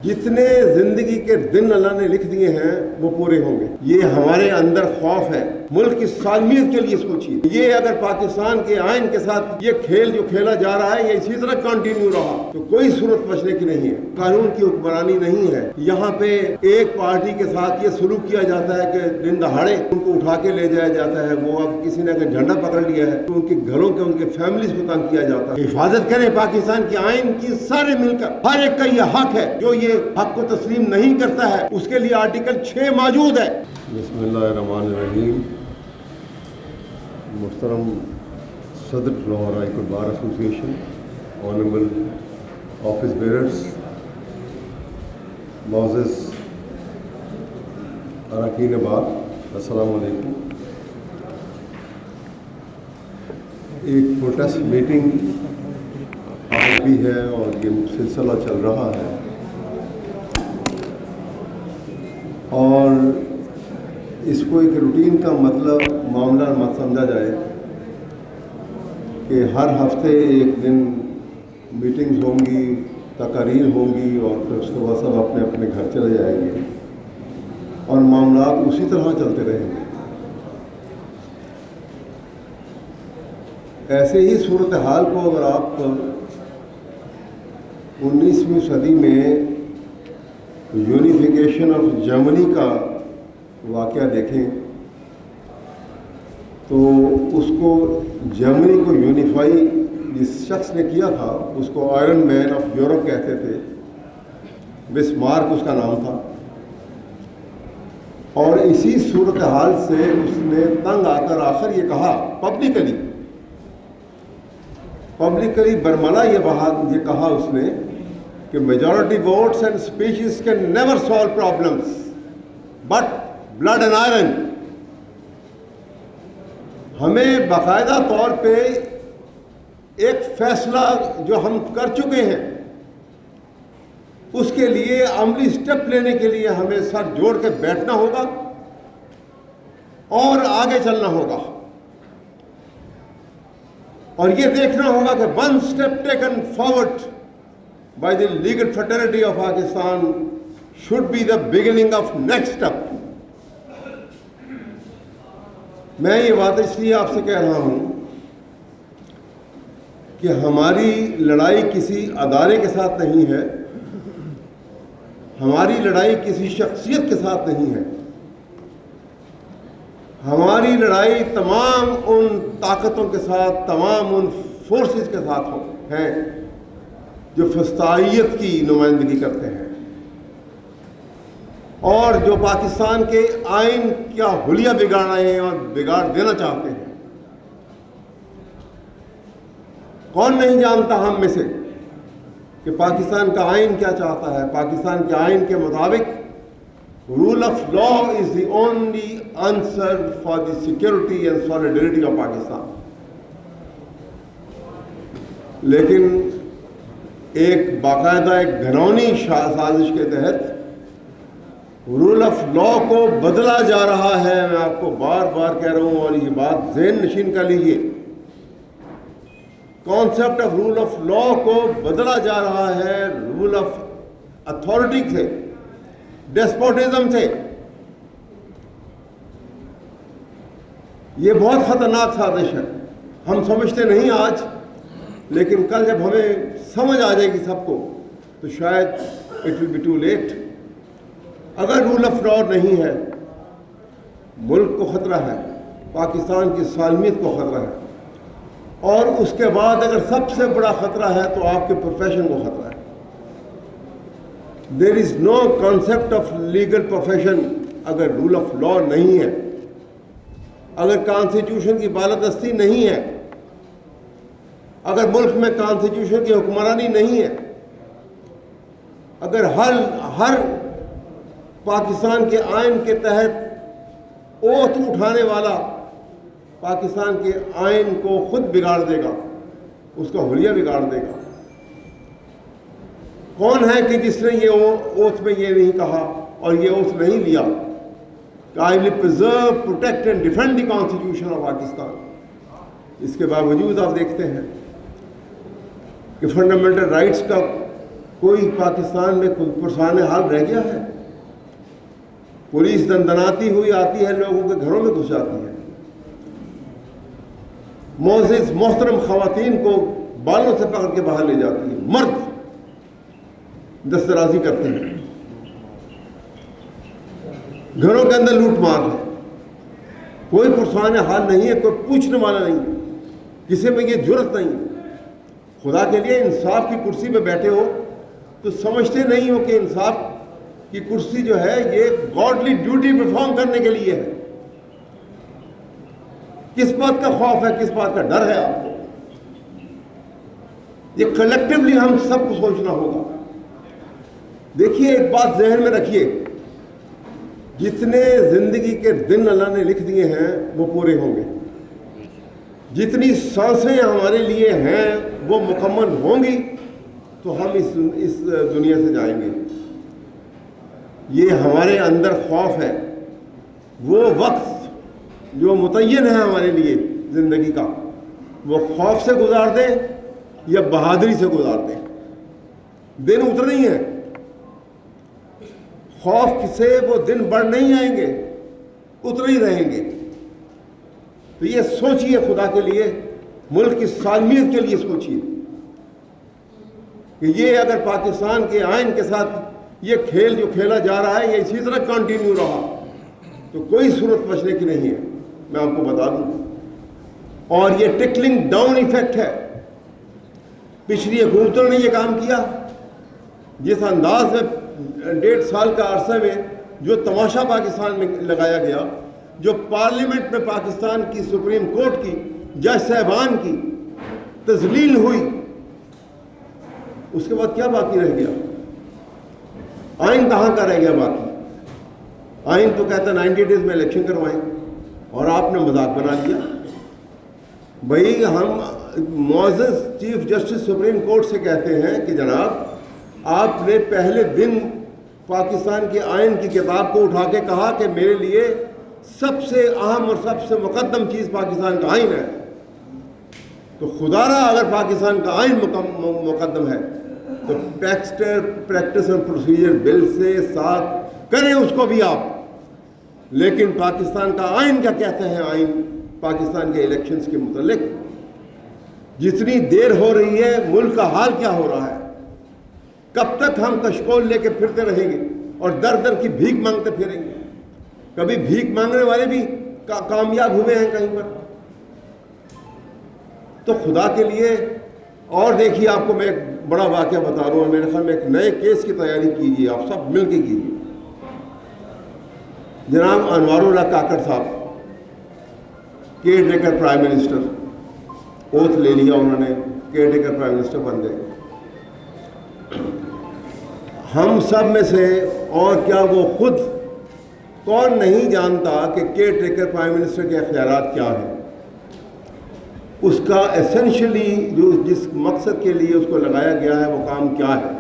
جتنے زندگی کے دن اللہ نے لکھ دیے ہیں وہ پورے ہوں گے. یہ ہمارے اندر خوف ہے. ملک کی سالمیت کے لیے سوچیے. یہ اگر پاکستان کے آئین کے ساتھ یہ کھیل جو کھیلا جا رہا ہے یہ اسی طرح کنٹینیو رہا تو کوئی صورت بچنے کی نہیں ہے. قانون کی حکمرانی نہیں ہے. یہاں پہ ایک پارٹی کے ساتھ یہ سلوک کیا جاتا ہے کہ دن دہاڑے ان کو اٹھا کے لے جایا جاتا ہے. وہ اب کسی نے اگر جھنڈا پکڑ لیا ہے تو ان کے گھروں کے ان کے فیملیز کو تنگ کیا جاتا ہے. حفاظت کریں پاکستان کے آئین کی سارے مل کر. ہر ایک کا یہ حق ہے. جو یہ حق کو تسلیم نہیں کرتا ہے اس کے لیے آرٹیکل 6 موجود ہے. بسم اللہ الرحمن الرحیم. محترم صدر Lahore high court bar association, honourable office bearers, معزز اراکین بار، السلام علیکم. ایک پروٹیسٹ میٹنگ آج بھی ہے اور یہ سلسلہ چل رہا ہے اور اس کو ایک روٹین کا معاملہ مت سمجھا جائے کہ ہر ہفتے ایک دن میٹنگز ہوں گی، تقاریر ہوں گی اور پھر اس کے بعد سب اپنے اپنے گھر چلے جائیں گے اور معاملات اسی طرح چلتے رہیں گے. ایسے ہی صورتحال کو اگر آپ 19ویں صدی میں یونیفیکیشن آف جرمنی کا واقعہ دیکھیں تو اس کو جرمنی کو یونیفائی جس شخص نے کیا تھا اس کو آئرن مین آف یورپ کہتے تھے. بسمارک اس کا نام تھا. اور اسی صورتحال سے اس نے تنگ آ کر آخر یہ کہا پبلکلی برملا یہ کہا اس نے کہ majority votes and speeches can never solve problems but blood and iron. ہمیں باقاعدہ طور پہ ایک فیصلہ جو ہم کر چکے ہیں اس کے لیے عملی سٹیپ لینے کے لیے ہمیں سر جوڑ کے بیٹھنا ہوگا اور آگے چلنا ہوگا اور یہ دیکھنا ہوگا کہ one step taken forward by the legal fraternity of Pakistan should be the beginning of next step. میں یہ بات اس لیے آپ سے کہہ رہا ہوں کہ ہماری لڑائی کسی ادارے کے ساتھ نہیں ہے، ہماری لڑائی کسی شخصیت کے ساتھ نہیں ہے. ہماری لڑائی تمام ان طاقتوں کے ساتھ، تمام ان فورسز کے ساتھ ہے جو فسطائیت کی نمائندگی کرتے ہیں اور جو پاکستان کے آئین کا حلیہ بگاڑ رہے ہیں اور بگاڑ دینا چاہتے ہیں. کون نہیں جانتا ہم میں سے کہ پاکستان کا آئین کیا چاہتا ہے. پاکستان کے آئین کے مطابق rule of law is the only answer for the security and solidarity of Pakistan. لیکن ایک باقاعدہ ایک گھنونی سازش کے تحت رول آف لا کو بدلا جا رہا ہے. میں آپ کو بار بار کہہ رہا ہوں اور یہ بات ذہن نشین کر لیجیے. Concept of rule of law کو بدلا جا رہا ہے رول آف اتھارٹی سے، ڈیسپوٹزم سے. یہ بہت خطرناک سازش ہے. ہم سمجھتے نہیں آج، لیکن کل جب ہمیں سمجھ آ جائے گی سب کو تو شاید it will be too late. اگر رول آف لا نہیں ہے، ملک کو خطرہ ہے، پاکستان کی سالمیت کو خطرہ ہے اور اس کے بعد اگر سب سے بڑا خطرہ ہے تو آپ کے پروفیشن کو خطرہ ہے. دیر از نو کانسیپٹ آف لیگل پروفیشن اگر رول آف لا نہیں ہے، اگر کانسٹیٹیوشن کی بالادستی نہیں ہے، اگر ملک میں کانسٹیٹیوشن کی حکمرانی نہیں ہے، اگر ہر پاکستان کے آئین کے تحت اوتھ اٹھانے والا پاکستان کے آئین کو خود بگاڑ دے گا، اس کا حلیہ بگاڑ دے گا. کون ہے کہ جس نے یہ اوتھ میں یہ نہیں کہا اور یہ اوتھ نہیں لیا کہ I will preserve, protect and defend the constitution of Pakistan. اس کے باوجود آپ دیکھتے ہیں کہ فنڈامنٹل رائٹس کا کوئی پاکستان میں کوئی پرسان حال رہ گیا ہے؟ پولیس دندناتی ہوئی آتی ہے، لوگوں کے گھروں میں گھس جاتی ہے، معزز محترم خواتین کو بالوں سے پکڑ کے باہر لے جاتی ہے، مرد دسترازی کرتے ہیں، گھروں کے اندر لوٹ مار ہے، کوئی پرسان حال نہیں ہے، کوئی پوچھنے والا نہیں ہے، کسی میں یہ جرت نہیں ہے۔ خدا کے لیے انصاف کی کرسی پہ بیٹھے ہو تو سمجھتے نہیں ہو کہ انصاف کی کرسی جو ہے یہ گاڈلی ڈیوٹی پرفارم کرنے کے لیے ہے۔ کس بات کا خوف ہے، کس بات کا ڈر ہے آپ کو؟ یہ کلیکٹیولی ہم سب کو سوچنا ہوگا۔ دیکھیے، ایک بات ذہن میں رکھیے، جتنے زندگی کے دن اللہ نے لکھ دیے ہیں وہ پورے ہوں گے، جتنی سانسیں ہمارے لیے ہیں وہ مکمل ہوں گی تو ہم اس دنیا سے جائیں گے۔ یہ ہمارے اندر خوف ہے، وہ وقت جو متعین ہے ہمارے لیے زندگی کا، وہ خوف سے گزار دیں یا بہادری سے گزار دیں۔ دن اتر نہیں ہے، خوف سے وہ دن بڑھ نہیں آئیں گے، اتر ہی رہیں گے۔ تو یہ سوچئے، خدا کے لیے ملک کی سالمیت کے لیے سوچئے کہ یہ اگر پاکستان کے آئین کے ساتھ یہ کھیل جو کھیلا جا رہا ہے یہ اسی طرح کنٹینیو رہا تو کوئی صورت بچنے کی نہیں ہے، میں آپ کو بتا دوں۔ اور یہ ٹکلنگ ڈاؤن ایفیکٹ ہے۔ پچھلی حکومتوں نے یہ کام کیا، جس انداز میں 1.5 سال کا عرصے میں جو تماشا پاکستان میں لگایا گیا، جو پارلیمنٹ میں پاکستان کی سپریم کورٹ کی جج صاحبان کی تذلیل ہوئی، اس کے بعد کیا باقی رہ گیا؟ آئین کہاں کا رہ گیا باقی؟ آئین تو کہتا ہے 90 ڈیز میں الیکشن کروائیں، اور آپ نے مذاق بنا لیا۔ بھائی، ہم معزز چیف جسٹس سپریم کورٹ سے کہتے ہیں کہ جناب، آپ نے پہلے دن پاکستان کے آئین کی کتاب کو اٹھا کے کہا کہ میرے لیے سب سے اہم اور سب سے مقدم چیز پاکستان کا آئین ہے، تو خدا را اگر پاکستان کا آئین مقدم ہے تو پریکٹس اینڈ پروسیجر بل سے ساتھ کریں اس کو بھی آپ۔ لیکن پاکستان کا آئین کیا کہتے ہیں؟ آئین پاکستان کے الیکشنز کے متعلق جتنی دیر ہو رہی ہے، ملک کا حال کیا ہو رہا ہے؟ کب تک ہم کشکول لے کے پھرتے رہیں گے اور در در کی بھیک مانگتے پھریں گے؟ کبھی بھیک مانگنے والے بھی کامیاب ہوئے ہیں کہیں پر؟ تو خدا کے لیے، اور دیکھیے، آپ کو میں ایک بڑا واقعہ بتا رہا ہوں، میرے خیال میں ایک نئے کیس کی تیاری کیجیے، آپ سب مل کے کیجیے۔ جناب انوار اللہ کاکڑ صاحب care taker prime minister, oath لے لیا انہوں نے، کیئر ٹیکر پرائم منسٹر بن گئے۔ ہم سب میں سے، اور کیا وہ خود، کون نہیں جانتا کہ کیئر ٹیکر پرائم منسٹر کے اختیارات کیا ہیں؟ اس کا ایسنشلی جس مقصد کے لیے اس کو لگایا گیا ہے وہ کام کیا ہے؟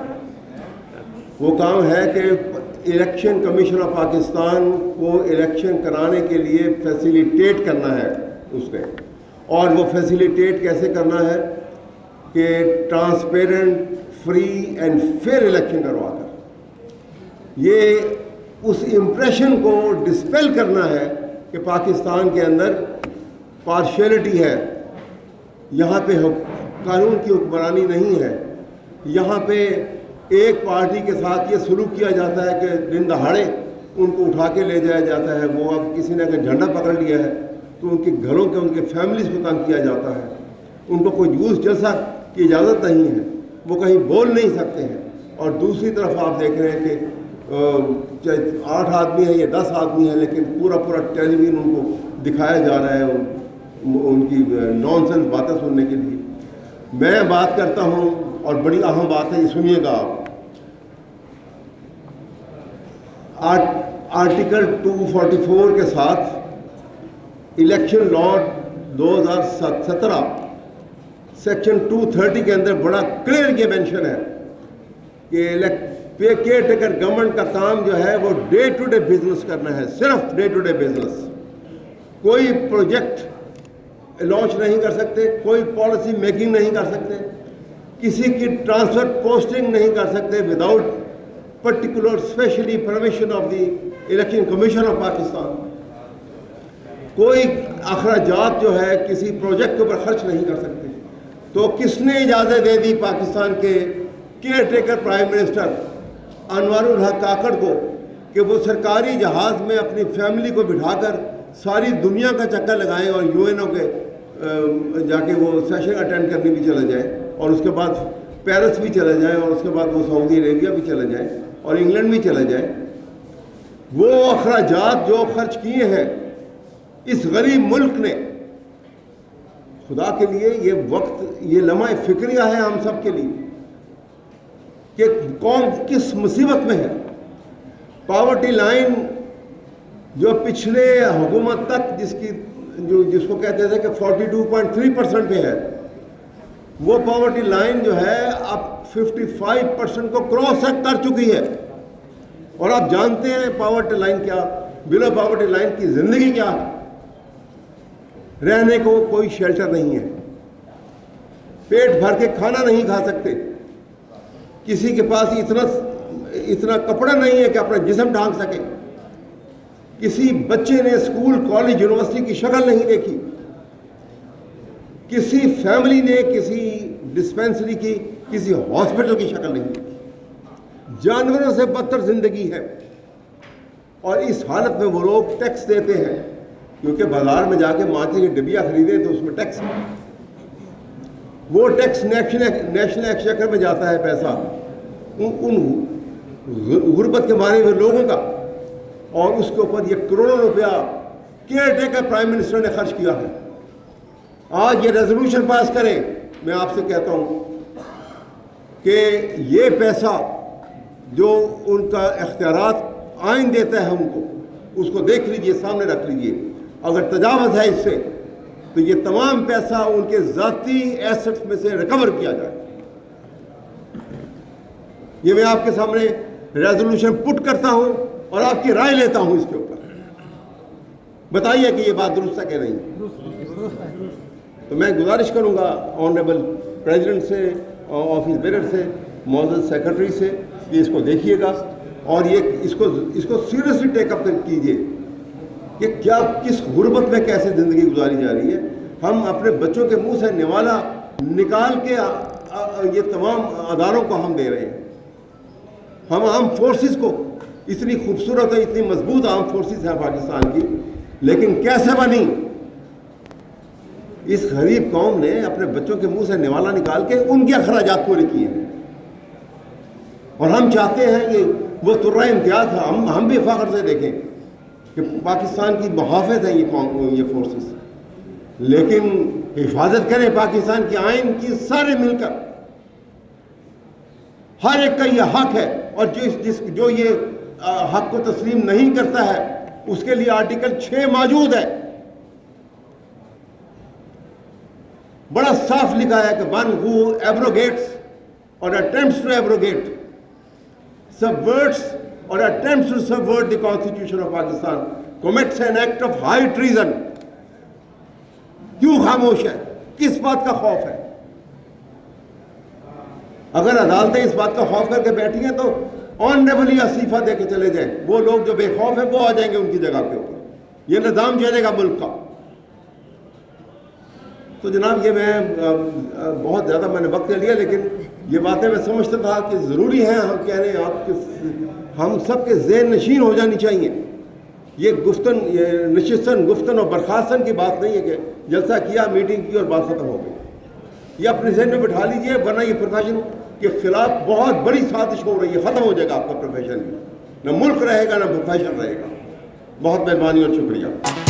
وہ کام ہے کہ الیکشن کمیشن آف پاکستان کو الیکشن کرانے کے لیے فیسیلیٹیٹ کرنا ہے اس نے، اور وہ فیسیلیٹیٹ کیسے کرنا ہے کہ transparent, free and fair election کروا کر یہ اس امپریشن کو ڈسپیل کرنا ہے کہ پاکستان کے اندر پارشیلٹی ہے، یہاں پہ قانون کی حکمرانی نہیں ہے، یہاں پہ ایک پارٹی کے ساتھ یہ سلوک کیا جاتا ہے کہ دن دہاڑے ان کو اٹھا کے لے جایا جاتا ہے، وہ اب کسی نے اگر جھنڈا پکڑ لیا ہے تو ان کے گھروں کے، ان کے فیملیز کو تنگ کیا جاتا ہے، ان کو کوئی جلوس جلسہ کی اجازت نہیں ہے، وہ کہیں بول نہیں سکتے ہیں۔ اور دوسری طرف آپ دیکھ رہے ہیں کہ چاہے 8 آدمی ہیں یا 10 آدمی ہیں، لیکن پورا ٹیلی ویژن ان کو دکھایا جا رہا ہے ان کی نان سینس باتیں سننے کے لیے۔ میں بات کرتا ہوں، اور بڑی اہم بات ہے، یہ سنیے گا آپ، آرٹیکل 244 کے ساتھ الیکشن لا 2017 سیکشن 230 کے اندر بڑا کلیئر یہ مینشن ہے کہ کیئر ٹیکر گورنمنٹ کا کام جو ہے وہ ڈے ٹو ڈے بزنس کرنا ہے، صرف ڈے ٹو ڈے بزنس۔ کوئی پروجیکٹ لانچ نہیں کر سکتے، کوئی پالیسی میکنگ نہیں کر سکتے، کسی کی ٹرانسفر پوسٹنگ نہیں کر سکتے without particular specially permission of the election commission of Pakistan. کوئی اخراجات جو ہے کسی پروجیکٹ کے اوپر خرچ نہیں کر سکتے. تو کس نے اجازت دے دی پاکستان کے کیئر ٹیکر پرائم منسٹر انوار الحق کاکڑ کو کہ وہ سرکاری جہاز میں اپنی فیملی کو بٹھا کر ساری دنیا کا چکر لگائیں اور یو این او کے جا کے وہ سیشن اٹینڈ کرنے بھی چلا جائے اور اس کے بعد پیرس بھی چلا جائے اور اس کے بعد وہ سعودی عربیہ بھی چلا جائے اور انگلینڈ بھی چلا جائے؟ وہ اخراجات جو خرچ کیے ہیں اس غریب ملک نے، خدا کے لیے یہ وقت، یہ لمحہ فکریہ ہے ہم سب کے لیے کہ قوم کس مصیبت میں ہے. پاورٹی لائن جو پچھلے حکومت تک جس کو کہتے تھے کہ 42.3% پہ ہے، وہ پاورٹی لائن جو ہے اب 55% کو کراس کر چکی ہے. اور آپ جانتے ہیں پاورٹی لائن کیا، بلو پاورٹی لائن کی زندگی کیا ہے. رہنے کو کوئی شیلٹر نہیں ہے، پیٹ بھر کے کھانا نہیں کھا سکتے، کسی کے پاس اتنا کپڑا نہیں ہے کہ اپنا جسم ڈھانک سکے، کسی بچے نے اسکول کالج یونیورسٹی کی شکل نہیں دیکھی، کسی فیملی نے کسی ڈسپینسری کی کسی ہاسپٹل کی شکل نہیں دیکھی. جانوروں سے بدتر زندگی ہے. اور اس حالت میں وہ لوگ ٹیکس دیتے ہیں، کیونکہ بازار میں جا کے ماچس کی ڈبیا خریدیں تو اس میں ٹیکس ہے. وہ ٹیکس نیشنل ایکسچیکر میں جاتا ہے پیسہ ان غربت کے مارے ہوئے لوگوں کا، اور اس کے اوپر یہ کروڑوں روپیہ کیئر ٹیکر پرائم منسٹر نے خرچ کیا ہے. آج یہ ریزولوشن پاس کریں. میں آپ سے کہتا ہوں کہ یہ پیسہ جو ان کا اختیارات آئین دیتا ہے ان کو، اس کو دیکھ لیجئے، سامنے رکھ لیجئے. اگر تجاوز ہے اس سے تو یہ تمام پیسہ ان کے ذاتی ایسٹس میں سے ریکور کیا جائے. یہ میں آپ کے سامنے ریزولوشن پٹ کرتا ہوں اور آپ کی رائے لیتا ہوں اس کے اوپر. بتائیے کہ یہ بات درست ہے کہ نہیں. تو میں گزارش کروں گا آنریبل پریزیڈنٹ سے، آفس بیرر سے، معزز سیکرٹری سے کہ اس کو دیکھیے گا اور یہ اس کو سیریسلی ٹیک اپ کیجیے کہ کیا کس غربت میں کیسے زندگی گزاری جا رہی ہے. ہم اپنے بچوں کے منہ سے نوالا نکال کے یہ تمام اداروں کو ہم دے رہے ہیں. ہم آرم فورسز کو، اتنی خوبصورت اور اتنی مضبوط آرم فورسز ہیں پاکستان کی، لیکن کیسے بنی؟ اس غریب قوم نے اپنے بچوں کے منہ سے نوالا نکال کے ان کے اخراجات پورے کیے ہیں. اور ہم چاہتے ہیں کہ وہ ترہ امتیاز ہے، ہم بھی فخر سے دیکھیں کہ پاکستان کی محافظ ہیں یہ فورسز، لیکن حفاظت کریں پاکستان کے آئین کی سارے مل کر. ہر ایک کا یہ حق ہے، اور جو یہ حق کو تسلیم نہیں کرتا ہے اس کے لیے آرٹیکل 6 موجود ہے. بڑا صاف لکھا ہے کہ one who abrogates or attempts to abrogate, subverts or attempts to subvert the Constitution of Pakistan commits an act of high treason. کیوں خاموش ہے؟ کس بات کا خوف ہے؟ اگر عدالتیں اس بات کا خوف کر کے بیٹھی ہیں تو آنریبلی استعفیٰ دے کے چلے جائیں. وہ لوگ جو بے خوف ہیں وہ آ جائیں گے ان کی جگہ کے اوپر. یہ نظام چلے گا ملک کا. تو جناب یہ میں بہت زیادہ میں نے وقت لیا، لیکن یہ باتیں میں سمجھتا تھا کہ ضروری ہیں ہم کہنے ہم سب کے ذہن نشین ہو جانی چاہیے. یہ نشستن گفتن اور برخاستن کی بات نہیں ہے کہ جلسہ کیا، میٹنگ کی اور بات ختم ہو گئی. یہ اپنے ذہن میں بٹھا لیجئے، ورنہ یہ پروفیشن کے خلاف بہت بڑی سازش ہو رہی ہے. ختم ہو جائے گا آپ کا پروفیشن، نہ ملک رہے گا نہ پروفیشن رہے گا. بہت مہربانی اور شکریہ.